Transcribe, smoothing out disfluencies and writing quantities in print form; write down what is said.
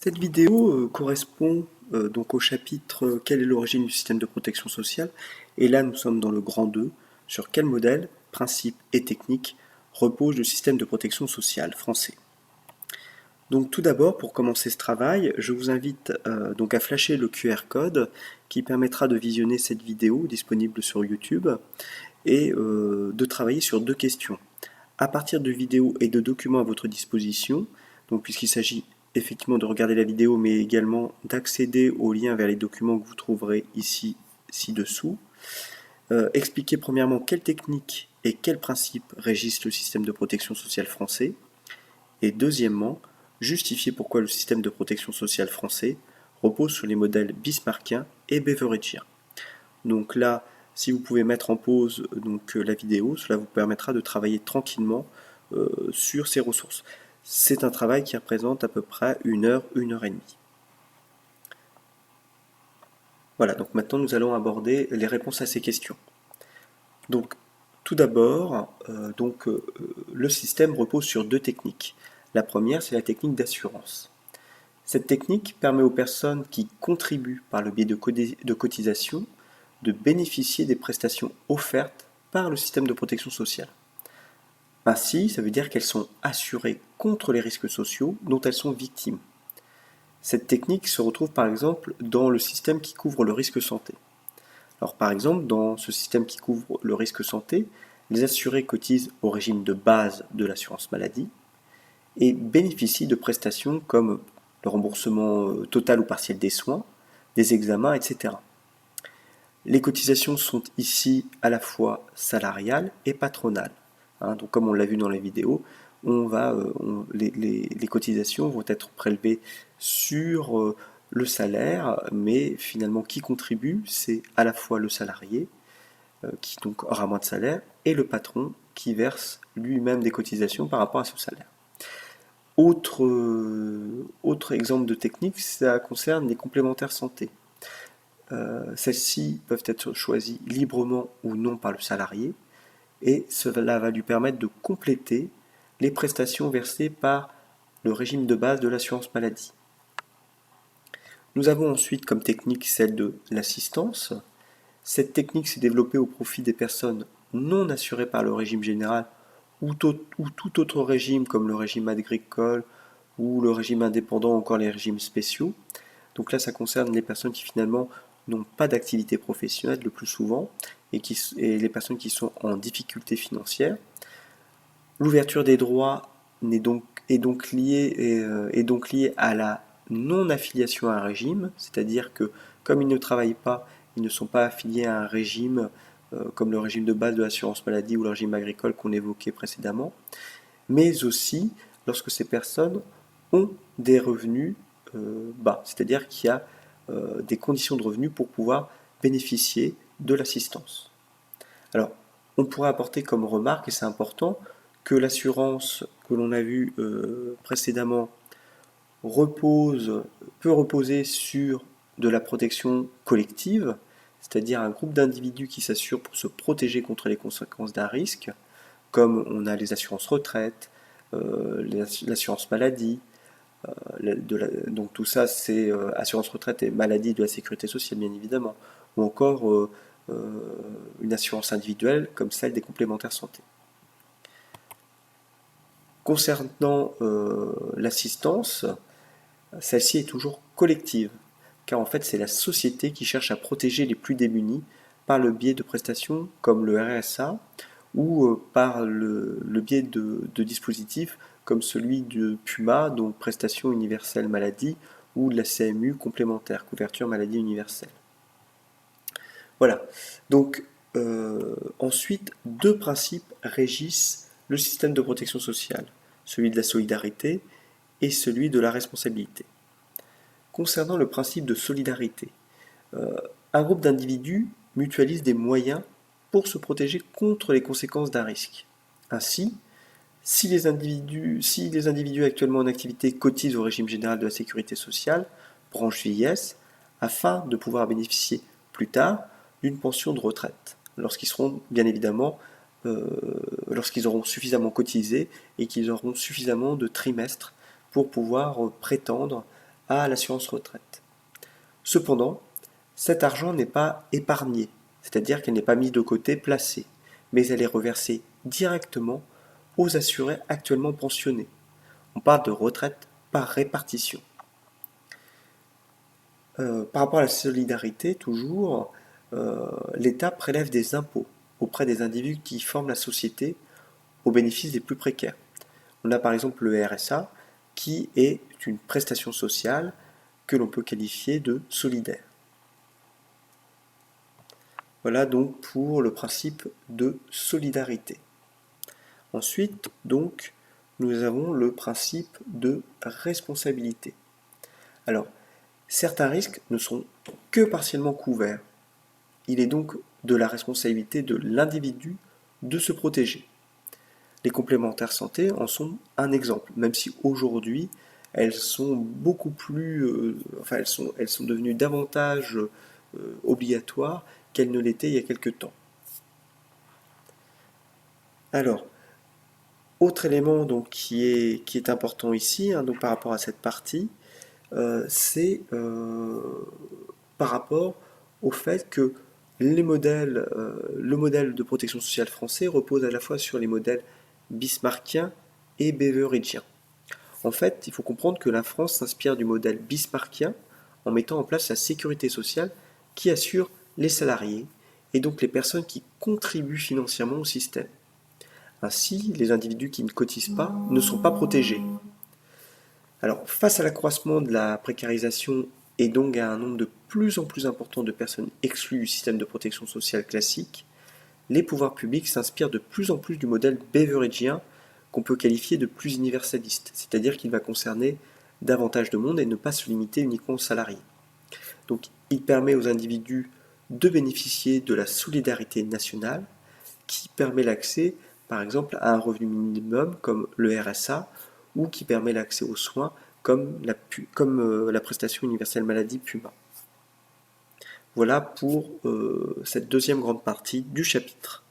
Cette vidéo correspond donc au chapitre Quelle est l'origine du système de protection sociale? Et là, nous sommes dans le grand 2, sur quel modèle, principe et technique repose le système de protection sociale français. Donc tout d'abord, pour commencer ce travail, je vous invite donc à flasher le QR code qui permettra de visionner cette vidéo disponible sur YouTube et de travailler sur deux questions. À partir de vidéos et de documents à votre disposition, donc puisqu'il s'agit effectivement de regarder la vidéo, mais également d'accéder aux liens vers les documents que vous trouverez ici, ci-dessous. Expliquer premièrement quelles techniques et quels principes régissent le système de protection sociale français. Et deuxièmement, justifier pourquoi le système de protection sociale français repose sur les modèles bismarckien et beveridgien. Donc là, si vous pouvez mettre en pause la vidéo, cela vous permettra de travailler tranquillement sur ces ressources. C'est un travail qui représente à peu près 1 heure et demie. Voilà, donc maintenant nous allons aborder les réponses à ces questions. Donc, tout d'abord, le système repose sur deux techniques. La première, c'est la technique d'assurance. Cette technique permet aux personnes qui contribuent par le biais de cotisation de bénéficier des prestations offertes par le système de protection sociale. Ainsi, ça veut dire qu'elles sont assurées contre les risques sociaux dont elles sont victimes. Cette technique se retrouve par exemple dans le système qui couvre le risque santé. Alors par exemple, dans ce système qui couvre le risque santé, les assurés cotisent au régime de base de l'assurance maladie et bénéficient de prestations comme le remboursement total ou partiel des soins, des examens, etc. Les cotisations sont ici à la fois salariales et patronales. Donc comme on l'a vu dans la vidéo, les cotisations vont être prélevées sur le salaire, mais finalement qui contribue, c'est à la fois le salarié, qui donc aura moins de salaire, et le patron qui verse lui-même des cotisations par rapport à ce salaire. Autre exemple de technique, ça concerne les complémentaires santé. Celles-ci peuvent être choisies librement ou non par le salarié, et cela va lui permettre de compléter les prestations versées par le régime de base de l'assurance maladie. Nous avons ensuite comme technique celle de l'assistance. Cette technique s'est développée au profit des personnes non assurées par le régime général ou tout autre régime comme le régime agricole ou le régime indépendant ou encore les régimes spéciaux. Donc là, ça concerne les personnes qui finalement n'ont pas d'activité professionnelle le plus souvent et les personnes qui sont en difficulté financière. L'ouverture des droits est donc liée à la non-affiliation à un régime, c'est-à-dire que comme ils ne travaillent pas, ils ne sont pas affiliés à un régime comme le régime de base de l'assurance maladie ou le régime agricole qu'on évoquait précédemment, mais aussi lorsque ces personnes ont des revenus bas, c'est-à-dire qu'il y a des conditions de revenus pour pouvoir bénéficier de l'assistance. Alors, on pourrait apporter comme remarque, et c'est important, que l'assurance que l'on a vue précédemment peut reposer sur de la protection collective, c'est-à-dire un groupe d'individus qui s'assurent pour se protéger contre les conséquences d'un risque, comme on a les assurances retraite, l'assurance maladie, donc tout ça c'est assurance retraite et maladie de la sécurité sociale bien évidemment, ou encore une assurance individuelle comme celle des complémentaires santé. Concernant l'assistance, celle-ci est toujours collective, car en fait c'est la société qui cherche à protéger les plus démunis par le biais de prestations comme le RSA ou par le biais de dispositifs comme celui de PUMA, donc prestation universelle maladie, ou de la CMU complémentaire, couverture maladie universelle. Voilà, donc ensuite, deux principes régissent le système de protection sociale, celui de la solidarité et celui de la responsabilité. Concernant le principe de solidarité, un groupe d'individus mutualise des moyens pour se protéger contre les conséquences d'un risque. Ainsi, si les individus actuellement en activité cotisent au régime général de la sécurité sociale, branche vieillesse, afin de pouvoir bénéficier plus tard d'une pension de retraite, lorsqu'ils seront bien évidemment, lorsqu'ils auront suffisamment cotisé et qu'ils auront suffisamment de trimestres pour pouvoir prétendre à l'assurance retraite. Cependant, cet argent n'est pas épargné, c'est-à-dire qu'elle n'est pas mise de côté, placée, mais elle est reversée directement aux assurés actuellement pensionnés. On parle de retraite par répartition. Par rapport à la solidarité, toujours, l'État prélève des impôts auprès des individus qui forment la société au bénéfice des plus précaires. On a par exemple le RSA, qui est une prestation sociale que l'on peut qualifier de solidaire. Voilà donc pour le principe de solidarité. Ensuite, donc, nous avons le principe de responsabilité. Alors, certains risques ne sont que partiellement couverts. Il est donc de la responsabilité de l'individu de se protéger. Les complémentaires santé en sont un exemple, même si aujourd'hui elles sont beaucoup plus, elles sont devenues davantage obligatoires qu'elles ne l'étaient il y a quelque temps. Alors, autre élément donc, qui est important ici, hein, donc, par rapport à cette partie, c'est par rapport au fait que le modèle de protection sociale français repose à la fois sur les modèles bismarckien et beveridgien. En fait, il faut comprendre que la France s'inspire du modèle bismarckien en mettant en place la sécurité sociale qui assure les salariés et donc les personnes qui contribuent financièrement au système. Ainsi, les individus qui ne cotisent pas ne sont pas protégés. Alors, face à l'accroissement de la précarisation et donc à un nombre de plus en plus important de personnes exclues du système de protection sociale classique, les pouvoirs publics s'inspirent de plus en plus du modèle beveridgien qu'on peut qualifier de plus universaliste, c'est-à-dire qu'il va concerner davantage de monde et ne pas se limiter uniquement aux salariés. Donc, il permet aux individus de bénéficier de la solidarité nationale qui permet l'accès, par exemple, à un revenu minimum comme le RSA ou qui permet l'accès aux soins comme la prestation universelle maladie PUMA. Voilà pour cette deuxième grande partie du chapitre.